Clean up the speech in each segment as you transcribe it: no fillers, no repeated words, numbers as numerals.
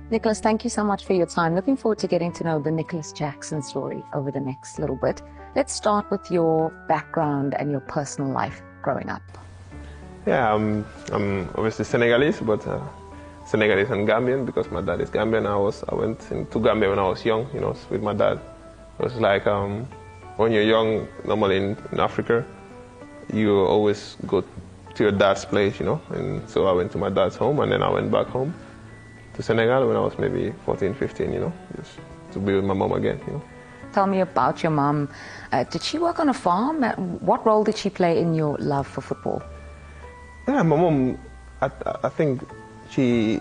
Nicholas, thank you so much for your time. Looking forward to getting to know the Nicholas Jackson story over the next little bit. Let's start with your background and your personal life growing up. Yeah, I'm obviously Senegalese, but Senegalese and Gambian because my dad is Gambian. I went to Gambia when I was young, with my dad. It was like when you're young, normally in Africa, you always go to your dad's place, And so I went to my dad's home, and then I went back home to Senegal when I was maybe 14, 15, just to be with my mom again. Tell me about your mom. Did she work on a farm? What role did she play in your love for football? Yeah, my mom, I think they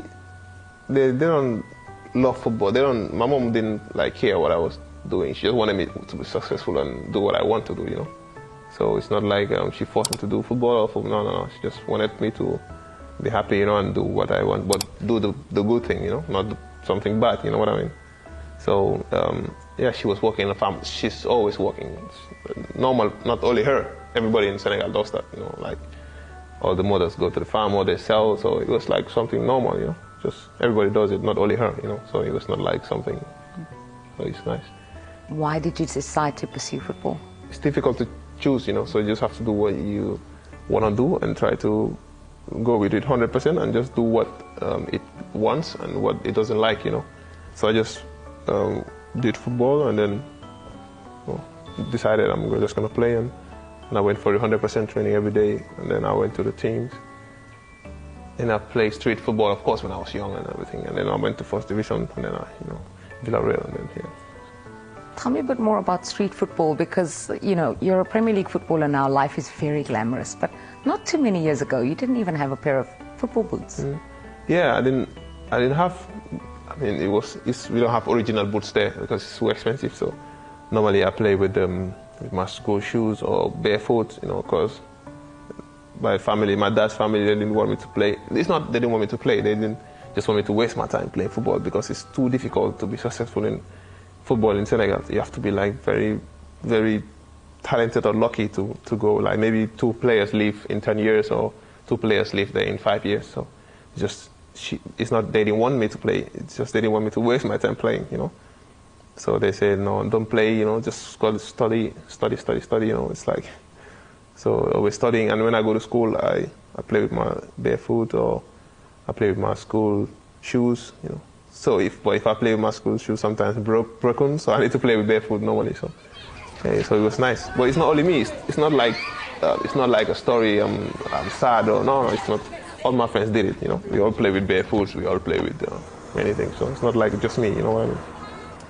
don't love football. My mom didn't care what I was doing. She just wanted me to be successful and do what I want to do, So it's not like she forced me to do football or football. No. She just wanted me to be happy, and do what I want, but do the good thing, not something bad, you know what I mean? So, yeah, she was working in a farm. She's always working. It's normal, not only her. Everybody in Senegal does that, all the mothers go to the farm or they sell, so it was like something normal, Just everybody does it, not only her, So it was not like something, so it's nice. Why did you decide to pursue football? It's difficult to choose, so you just have to do what you want to do and try to go with it 100% and just do what it wants and what it doesn't like, So I just did football and then decided I'm just going to play and I went for 100% training every day, and then I went to the teams. And I played street football, of course, when I was young and everything. And then I went to first division, and then Villarreal, and then here. Tell me a bit more about street football because, you're a Premier League footballer now. Life is very glamorous. But not too many years ago, you didn't even have a pair of football boots. Yeah, I didn't have, we don't have original boots there because it's too expensive. So normally I play with my school shoes or barefoot, because my dad's family, they didn't want me to play. It's not they didn't want me to play, they didn't just want me to waste my time playing football because it's too difficult to be successful in football in Senegal. You have to be very, very talented or lucky to go. Like maybe 2 players leave in 10 years or 2 players leave there in 5 years. So it's not they didn't want me to play, it's just they didn't want me to waste my time playing, So they said, no, don't play, just go to study. It's like, so always studying. And when I go to school, I play with my barefoot or I play with my school shoes, So if I play with my school shoes, sometimes broken, so I need to play with barefoot normally. So it was nice. But it's not only me. It's not like a story. I'm sad or no. It's not. All my friends did it. We all play with barefoot. We all play with anything. So it's not like just me. You know what I mean?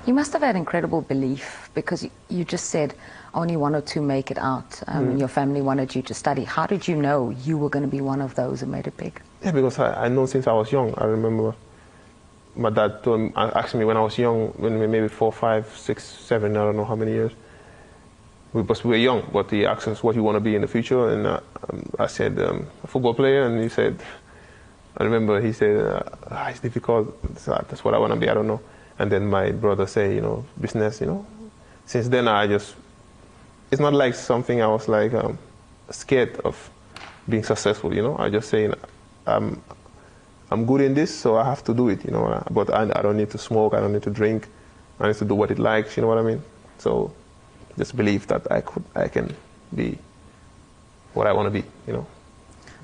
You must have had incredible belief because you just said only 1 or 2 make it out. Your family wanted you to study. How did you know you were going to be one of those who made it big? Yeah, because I know since I was young. I remember my dad asked me when I was young, when we maybe 4, 5, 6, 7, I don't know how many years. We were young, but he asked us what you want to be in the future, and I said a football player, and he said, I remember he said, it's difficult. That's what I want to be. I don't know. And then my brother say, business, Since then it's not like something I was like scared of being successful, I just say, I'm good in this, so I have to do it, But I don't need to smoke, I don't need to drink, I need to do what it likes, you know what I mean? So just believe that I can be what I want to be,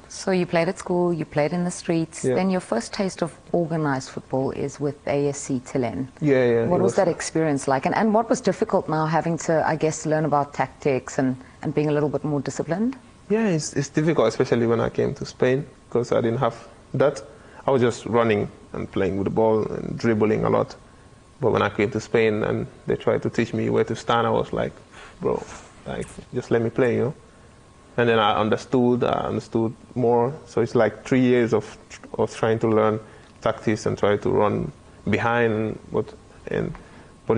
So you played at school, you played in the streets. Yeah. Then your first taste of organized football is with ASC Tilen. Yeah. What was that experience like? And what was difficult now having to, I guess, learn about tactics and being a little bit more disciplined? Yeah, it's difficult, especially when I came to Spain, because I didn't have that. I was just running and playing with the ball and dribbling a lot. But when I came to Spain and they tried to teach me where to stand, I was like, bro, just let me play, And then I understood more. So it's like 3 years of trying to learn tactics and try to run behind. But in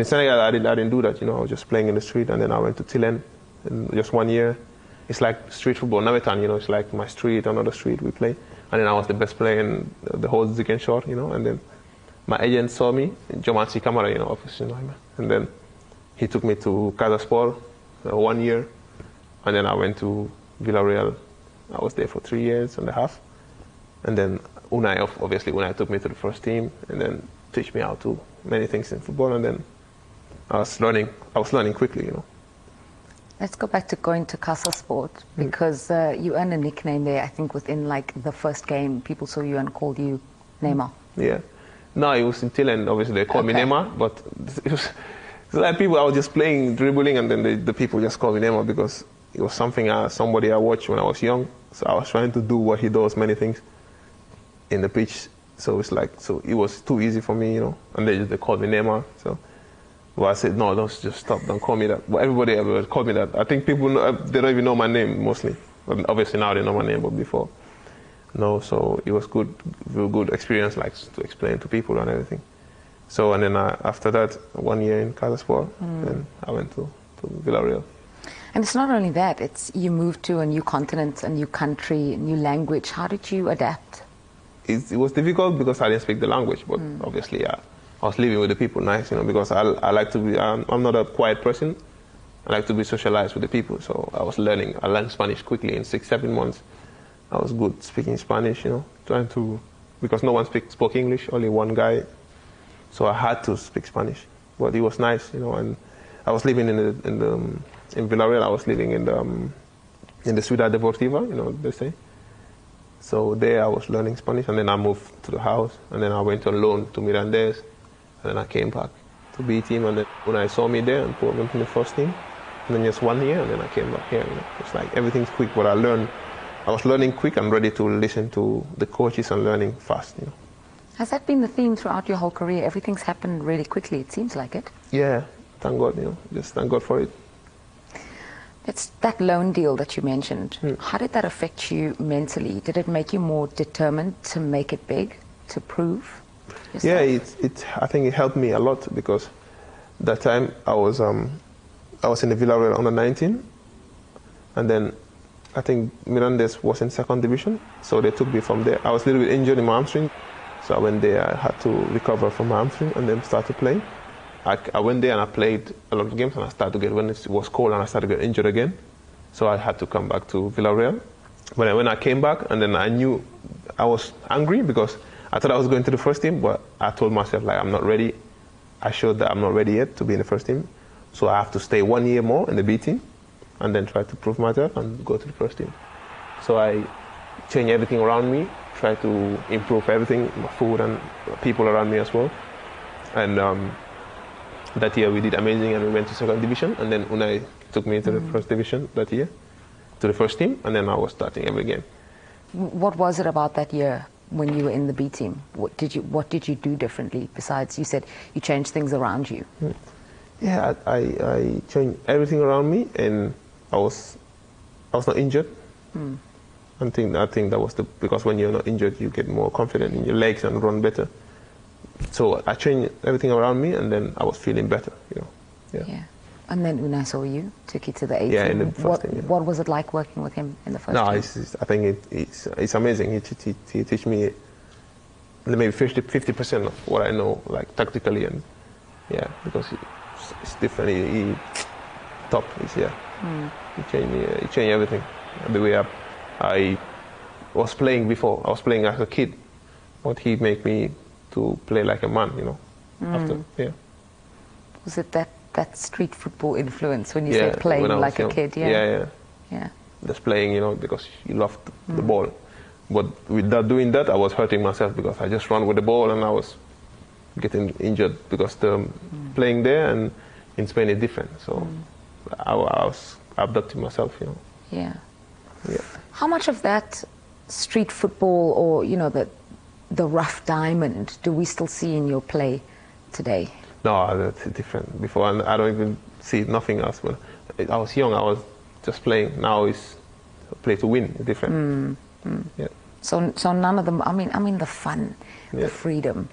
Senegal, I didn't do that. I was just playing in the street, and then I went to Tilen in just 1 year. It's like street football, Nawetan, it's like my street, another street we play. And then I was the best player in the whole Ziken short, And then my agent saw me, Jomansi Camara, obviously, And then he took me to Casa Sport 1 year, and then I went to Villarreal. I was there for 3 years and a half. And then Unai took me to the first team. And then teach me how to many things in football, and then I was learning quickly, you know. Let's go back to going to Casa Sport, because you earned a nickname there, I think within like the first game, people saw you and called you Neymar. Yeah. No, it was in Thailand, obviously they called me Neymar, but it was like people, I was just playing, dribbling, and then the people just called me Neymar because it was something somebody I watched when I was young. So I was trying to do what he does, many things in the pitch. So it's like, so it was too easy for me, you know. And they called me Neymar. So, well, I said, no, don't just stop, don't call me that. But everybody ever called me that. I think people they don't even know my name mostly. But obviously now they know my name, but before, no. So it was good, real good experience, like to explain to people and everything. So and then after that, 1 year in Casa Sport, then I went to Villarreal. And it's not only that, it's you moved to a new continent, a new country, a new language. How did you adapt? It was difficult because I didn't speak the language, but obviously I was living with the people nice, you know, because I like to be, I'm not a quiet person. I like to be socialized with the people, so I was learning. I learned Spanish quickly in 6-7 months. I was good speaking Spanish, you know, trying to, because no one spoke English, only one guy, so I had to speak Spanish. But it was nice, you know, and I was living in Villarreal. I was living in the Ciudad Deportiva, you know, they say. So there I was learning Spanish, and then I moved to the house, and then I went on loan to Mirandes, and then I came back to B team, and then when I saw me there and put me in the first team, and then just 1 year, and then I came back here, you know. It's like everything's quick, but I was learning quick and ready to listen to the coaches and learning fast, you know. Has that been the theme throughout your whole career? Everything's happened really quickly, it seems like it. Yeah, thank God, you know, just thank God for it. It's that loan deal that you mentioned. How did that affect you mentally? Did it make you more determined to make it big, to prove yourself? Yeah, I think it helped me a lot because that time I was in the Villarreal under 19, and then I think Mirandes was in second division, so they took me from there. I was a little bit injured in my hamstring, so I went there. I had to recover from my hamstring and then start to play. I went there and I played a lot of games, and I started to get, when it was cold, and I started to get injured again. So I had to come back to Villarreal. But when I came back, and then I knew I was angry because I thought I was going to the first team, but I told myself, like, I'm not ready. I showed that I'm not ready yet to be in the first team. So I have to stay 1 year more in the B team and then try to prove myself and go to the first team. So I changed everything around me, try to improve everything, my food and people around me as well. And that year we did amazing, and we went to second division, and then Unai took me to the first division that year, to the first team, and then I was starting every game. What was it about that year when you were in the B team? What did you do differently besides, you said you changed things around you? Yeah, I changed everything around me, and I was not injured. I think that was because when you're not injured, you get more confident in your legs and run better. So I changed everything around me, and then I was feeling better, you know. Yeah. And then Unai saw you, took you to the A team. Yeah, in the first team. Yeah. What was it like working with him in the first team? I think it's amazing. He teach me maybe 50% of what I know, like tactically, and yeah, because it's different. He top. He changed everything. The way I was playing before, I was playing as a kid, but he made me to play like a man, you know. Was it that street football influence when you said playing like a kid? Yeah. Just playing, you know, because you loved the ball. But without doing that, I was hurting myself because I just ran with the ball and I was getting injured because the playing there and in Spain is different. So I was abducting myself, you know. Yeah. How much of that street football, or you know, the rough diamond, do we still see in your play today? No, that's different. Before, I don't even see nothing else. When I was young, I was just playing. Now it's play to win. It's different. Yeah. So none of them. I mean the fun, the freedom.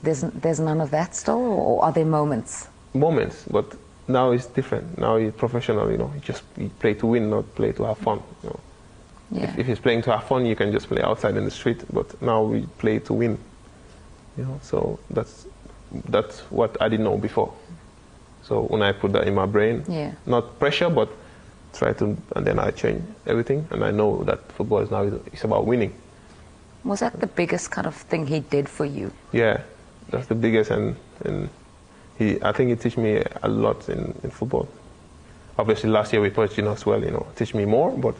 There's none of that still, or are there moments? Moments, but now it's different. Now you're professional. You know, you play to win, not play to have fun. You know. Yeah. If it's playing to have fun, you can just play outside in the street. But now we play to win. You know, so that's what I didn't know before. So when I put that in my brain, not pressure, but try to, and then I change everything, and I know that football is now it's about winning. Was that the biggest kind of thing he did for you? Yeah, That's the biggest, and I think it teach me a lot in football. Obviously, last year with Pochettino as well, teach me more. But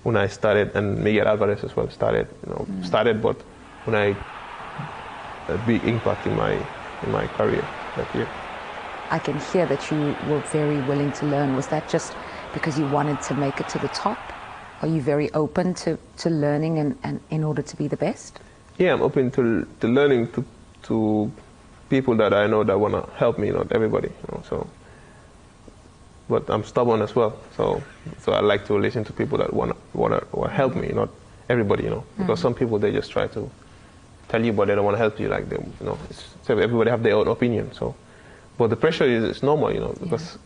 when I started, and Miguel Alvarez as well started, but when a big impact in my career that year. I can hear that you were very willing to learn. Was that just because you wanted to make it to the top? Are you very open to learning and in order to be the best? Yeah, I'm open to learning to people that I know that want to help me, not everybody. So, but I'm stubborn as well. So I like to listen to people that want to help me, not everybody. Because some people, they just try to tell you, but they don't want to help you. Like them, so everybody have their own opinion. So. But the pressure is normal, because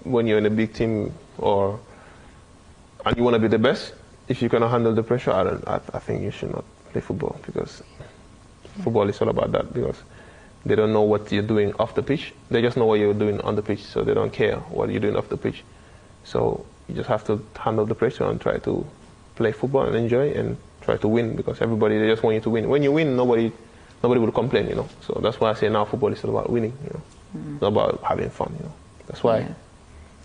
when you're in a big team and you want to be the best, if you cannot handle the pressure, I think you should not play football, because football is all about that, because they don't know what you're doing off the pitch. They just know what you're doing on the pitch, so they don't care what you're doing off the pitch. So you just have to handle the pressure and try to play football and enjoy and try to win, because everybody, they just want you to win. When you win, nobody will complain, So that's why I say now football is all about winning, It's not about having fun, That's why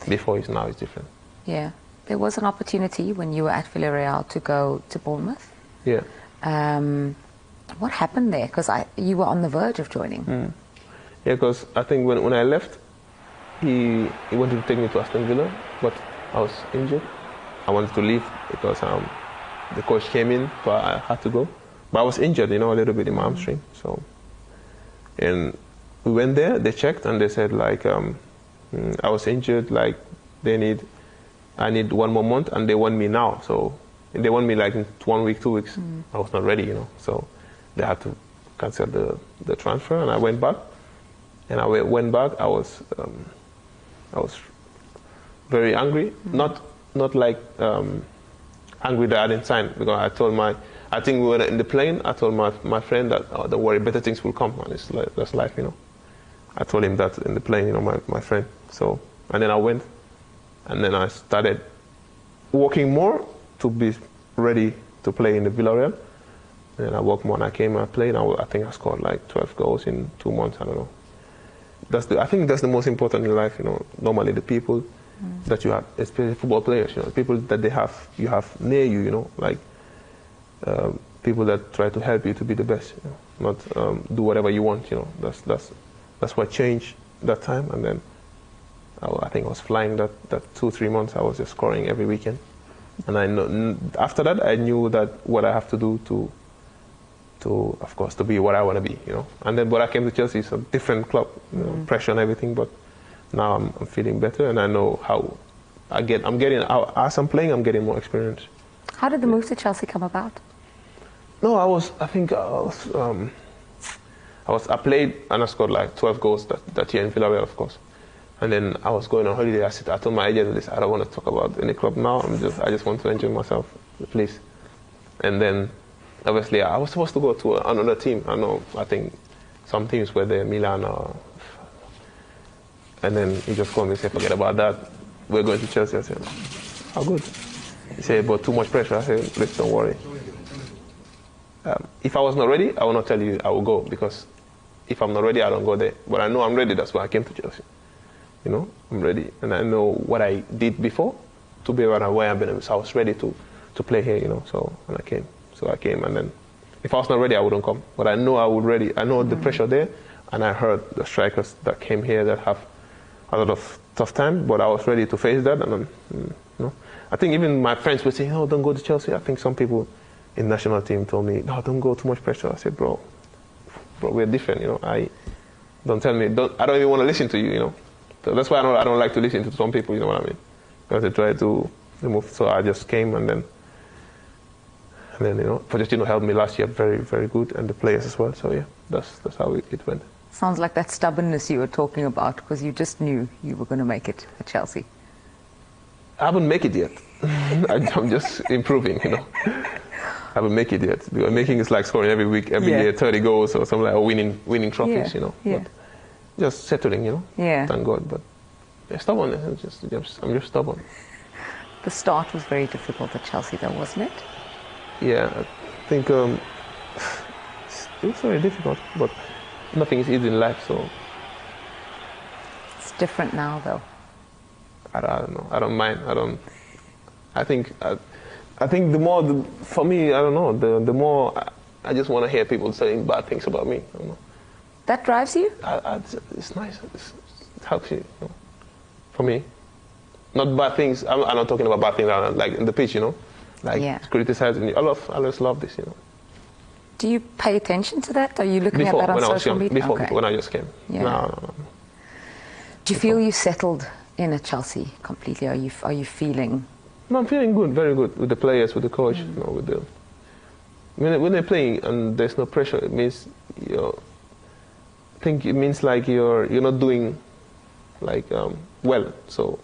before now it's different. Yeah. There was an opportunity when you were at Villarreal to go to Bournemouth. Yeah. What happened there? Because you were on the verge of joining. Yeah, because I think when I left, he wanted to take me to Aston Villa, but I was injured. I wanted to leave because the coach came in, but I had to go. But I was injured, a little bit in my hamstring. So, and we went there. They checked and they said I was injured. Like I need 1 more month, and they want me now. So they want me in 1 week, 2 weeks. I was not ready, So they had to cancel the transfer, and I went back. And I went back. I was very angry. Not angry that I didn't sign, because I think we were in the plane. I told my friend that, don't worry, better things will come, and that's life, I told him that in the plane, my friend. So, and then I went, and then I started working more to be ready to play in the Villarreal. And then I worked more, and I came, I played. I think I scored 12 goals in 2 months. I don't know. I think that's the most important in life, Normally the people that you have, especially football players, people that you have near you, people that try to help you to be the best, not do whatever you want, That's what changed that time, and then I think I was flying that 2-3 months. I was just scoring every weekend, and I know after that I knew that what I have to do to of course to be what I want to be, And then when I came to Chelsea, it's a different club, pressure and everything, but now I'm feeling better, and I know how I'm getting as I'm playing, I'm getting more experience. How did the move to Chelsea come about? No, I played and I scored 12 goals that year in Villarreal, of course. And then I was going on holiday. I told my agent, "Listen, I don't want to talk about any club now. I just want to enjoy myself, please." And then, obviously, I was supposed to go to another team. I think some teams were there, Milan. And then he just called me and said, "Forget about that. We're going to Chelsea." I said, "How good?" He said, "But too much pressure." I said, "Please don't worry. If I was not ready, I will not tell you I will go, because if I'm not ready, I don't go there. But I know I'm ready. That's why I came to Chelsea. I'm ready, and I know what I did before to be where I have been. So I was ready to play here, So when I came, and then if I was not ready, I wouldn't come. But I know I would ready. I know the pressure there, and I heard the strikers that came here that have a lot of tough time. But I was ready to face that, and I think even my friends were saying, "Oh, don't go to Chelsea." I think some people in the national team told me, "No, don't go, too much pressure." I said, bro, we're different, don't tell me, I don't even want to listen to you, So that's why I don't like to listen to some people, you know what I mean? Because they try to move. So I just came, and then Pochettino helped me last year, very, very good, and the players as well. So yeah, that's how it went. Sounds like that stubbornness you were talking about, because you just knew you were going to make it at Chelsea. I haven't make it yet. I'm just improving, I haven't make it yet. Because making is like scoring every week, every year, 30 goals or something, or winning trophies, Yeah. But just settling, Yeah. Thank God. But stubborn. I'm just stubborn. The start was very difficult at Chelsea, though, wasn't it? Yeah, I think it was very difficult. But nothing is easy in life, so It's different now, though. I don't know. I don't mind. I think the more, for me, I don't know, the more I just want to hear people saying bad things about me. I don't know. That drives you? It's nice. It helps you, you know, for me. Not bad things. I'm not talking about bad things like in the pitch, you know, like criticizing you. I just love this, you know. Do you pay attention to that? Are you looking at that on social media? Before, when I just came. Yeah. No. Do you feel you settled in at Chelsea completely? Are you feeling? No, I'm feeling good, very good with the players, with the coach, you know, with the. When they're playing and there's no pressure, it means I think it means like you're not doing like well. So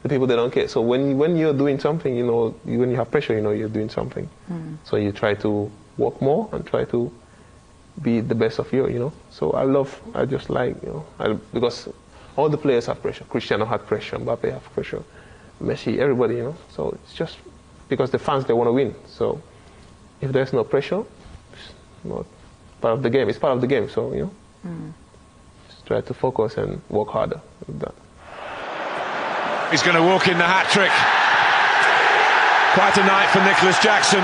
the people, they don't care. So when you're doing something, you know, when you have pressure, you know you're doing something. So you try to work more and try to be the best of you, you know. So I just like, you know, because all the players have pressure. Cristiano had pressure, Mbappe have pressure, Messi, everybody, you know. So it's just because the fans, they want to win. So if there's no pressure, it's not part of the game. It's part of the game, so, you know. Just try to focus and work harder with that. He's going to walk in the hat-trick. Quite a night for Nicholas Jackson.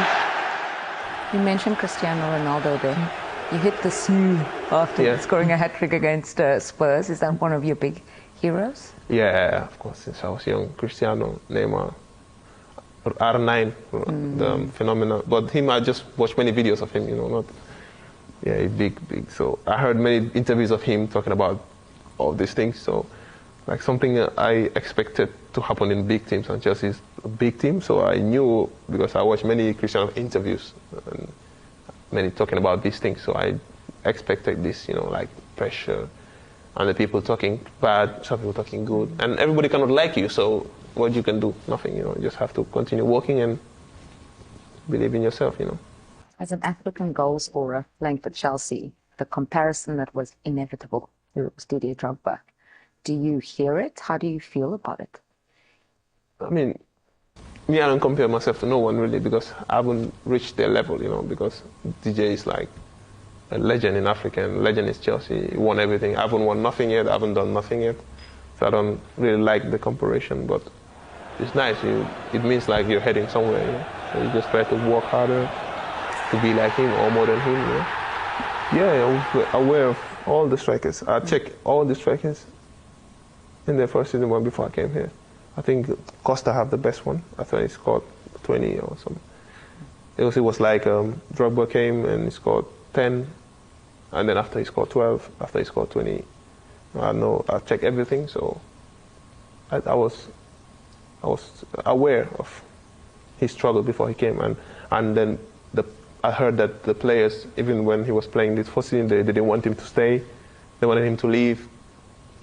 You mentioned Cristiano Ronaldo there. You hit the snoo after scoring a hat-trick against Spurs. Is that one of your big heroes? Yeah, of course. Since I was young, Cristiano, Neymar, R9, the phenomenal. But him, I just watched many videos of him, you know, not, big. So I heard many interviews of him talking about all these things. So like something I expected to happen in big teams, and Chelsea is a big team. So I knew, because I watched many Cristiano interviews and many talking about these things. So I expected this, you know, like pressure, and the people talking bad, some people talking good, and everybody cannot like you. So what you can do? Nothing, you know. You just have to continue working and believe in yourself, you know. As an African goal scorer playing for Chelsea, the comparison that was inevitable was Didier Drogba. Do you hear it? How do you feel about it? I mean, I don't compare myself to no one really, because I haven't reached their level, you know, because DJ is like a legend in Africa, and legend is Chelsea. He won everything. I haven't won nothing yet. I haven't done nothing yet. So I don't really like the comparison, but it's nice. It means like you're heading somewhere, you know. So you just try to work harder to be like him or more than him, you know. Yeah, I'm aware of all the strikers. I check all the strikers in the first season one before I came here. I think Costa have the best one. I thought he scored 20 or something. It was like Drogba came and he scored 10, and then after he scored 12, after he scored 20. I checked everything, so I was aware of his struggle before he came, and then I heard that the players, even when he was playing this first season, they didn't want him to stay. They wanted him to leave.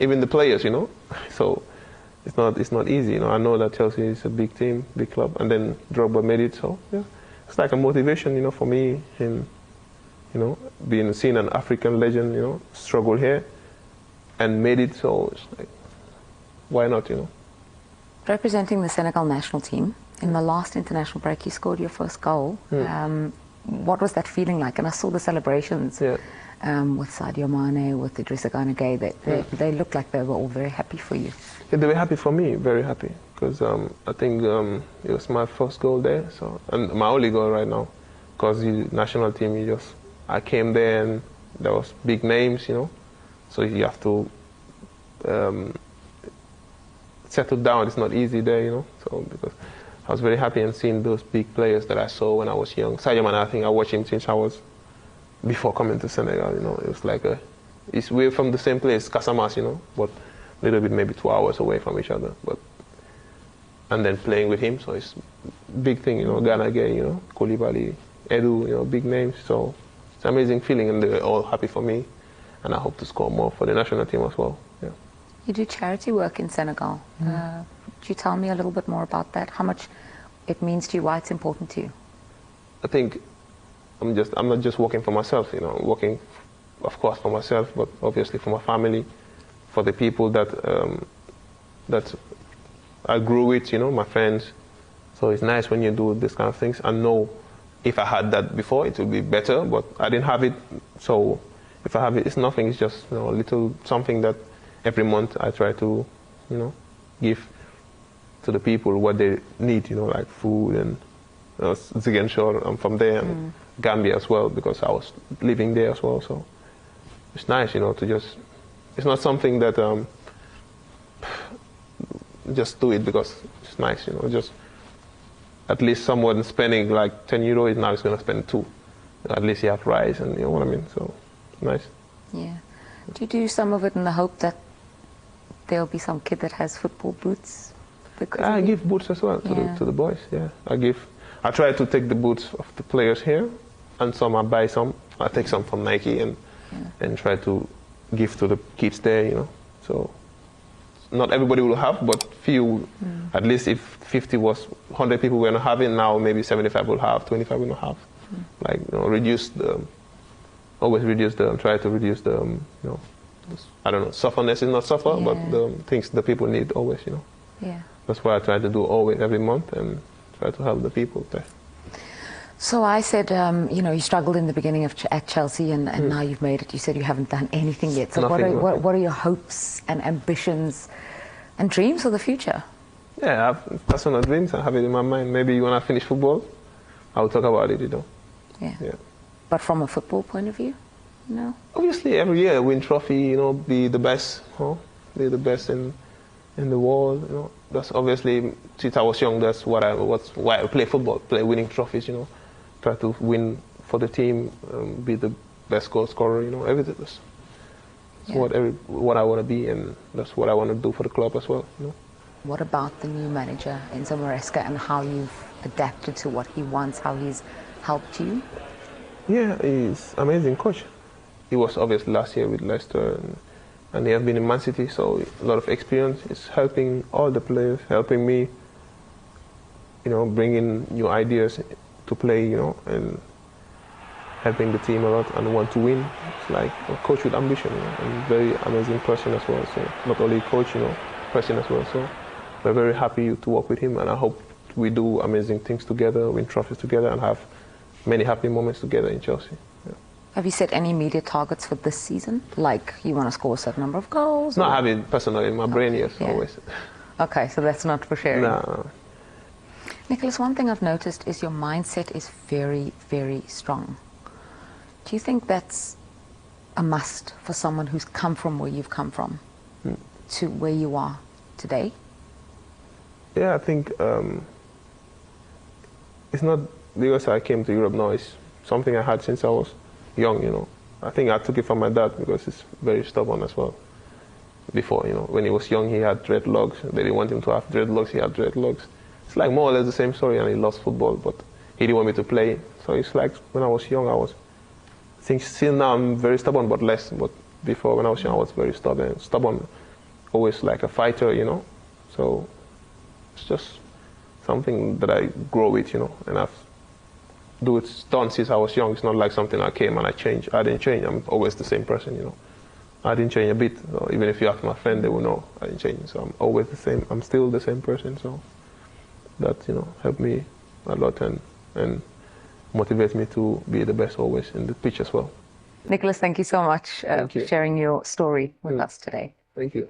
Even the players, you know. So it's not easy, you know. I know that Chelsea is a big team, big club, and then Drogba made it. So yeah, it's like a motivation, you know, for me. In, you know, seeing an African legend, you know, struggle here and made it. So it's like, why not, you know? Representing the Senegal national team, in the last international break, you scored your first goal. What was that feeling like? And I saw the celebrations with Sadio Mane, with Idrissa Gana Gueye. They looked like they were all very happy for you. Yeah, they were happy for me, very happy, because I think it was my first goal there, so, and my only goal right now, because the national team, I came there and there was big names, you know, so you have to settle down. It's not easy there, you know, so because I was very happy and seeing those big players that I saw when I was young. Sadio Mane, I think I watched him since I was before coming to Senegal, you know. It was like we're from the same place, Casamas, you know, but a little bit, maybe 2 hours away from each other. And then playing with him, so it's a big thing, you know. Gana Gueye, you know, Koulibaly, Edu, you know, big names. So it's an amazing feeling, and they're all happy for me. And I hope to score more for the national team as well. Yeah. You do charity work in Senegal. Could you tell me a little bit more about that? How much it means to you, why it's important to you? I think I'm not just working for myself, you know. I'm working, of course, for myself, but obviously for my family, for the people that I grew with, you know, my friends. So it's nice when you do this kind of things. I know if I had that before, it would be better, but I didn't have it. So if I have it, it's nothing. It's just, you know, a little something that every month I try to, you know, give to the people what they need, you know, like food and, you know, Ziguinchor, I'm from there, and Gambia as well, because I was living there as well. So it's nice, you know, to just, it's not something that just do it because it's nice, you know, just at least someone spending like 10 euros, now he's going to spend 2. At least you have rice, and you know what I mean, so nice. Yeah. Do you do some of it in the hope that there'll be some kid that has football boots? I give boots as well to the boys, yeah. I try to take the boots of the players here, and some I buy some. I take some from Nike and try to give to the kids there, you know. So not everybody will have, but few, at least if 100 people were not having, now maybe 75 will have, 25 will not have. Like, you know, try to reduce the, you know, I don't know, sufferness is not suffer, but the things the people need always, you know. Yeah. That's what I try to do always, every month, and try to help the people there. So I said, you know, you struggled in the beginning at Chelsea, and now you've made it. You said you haven't done anything yet. So what are your hopes and ambitions and dreams for the future? Yeah, I have personal dreams. I have it in my mind. Maybe when I finish football, I'll talk about it, you know. Yeah. But from a football point of view, no? Obviously, every year win trophy, you know, be the best, you know, be the best in the world, you know. That's obviously, since I was young, that's why I play football, play winning trophies, you know. Try to win for the team, be the best goal scorer, you know, everything. That's what I want to be, and that's what I want to do for the club as well, you know. What about the new manager, Enzo Maresca, and how you've adapted to what he wants, how he's helped you? Yeah, he's an amazing coach. He was obviously last year with Leicester, and he has been in Man City, so a lot of experience. He's helping all the players, helping me, you know, bringing new ideas to play, you know, and helping the team a lot and want to win. It's like a coach with ambition, you know, and very amazing person as well. So not only coach, you know, person as well. So we're very happy to work with him, and I hope we do amazing things together, win trophies together, and have many happy moments together in Chelsea. Yeah. Have you set any immediate targets for this season? Like you want to score a certain number of goals? No, I have it personally in my brain, yes, always. Okay, so that's not for sharing. No. Nicholas, one thing I've noticed is your mindset is very, very strong. Do you think that's a must for someone who's come from where you've come from to where you are today? Yeah, I think it's not because I came to Europe now. It's something I had since I was young, you know. I think I took it from my dad because he's very stubborn as well. Before, you know, when he was young, he had dreadlocks. They didn't want him to have dreadlocks. He had dreadlocks. It's like more or less the same story, and he loves football, but he didn't want me to play. So it's like when I was young, I think still now I'm very stubborn, but less. But before, when I was young, I was very stubborn, always like a fighter, you know. So it's just something that I grow with, you know, and I've done since I was young. It's not like something I came and I changed. I didn't change. I'm always the same person, you know. I didn't change a bit. So even if you ask my friend, they will know I didn't change. So I'm always the same. I'm still the same person. So that, you know, helped me a lot and motivates me to be the best always in the pitch as well. Nicholas, thank you so much for sharing your story with us today. Thank you.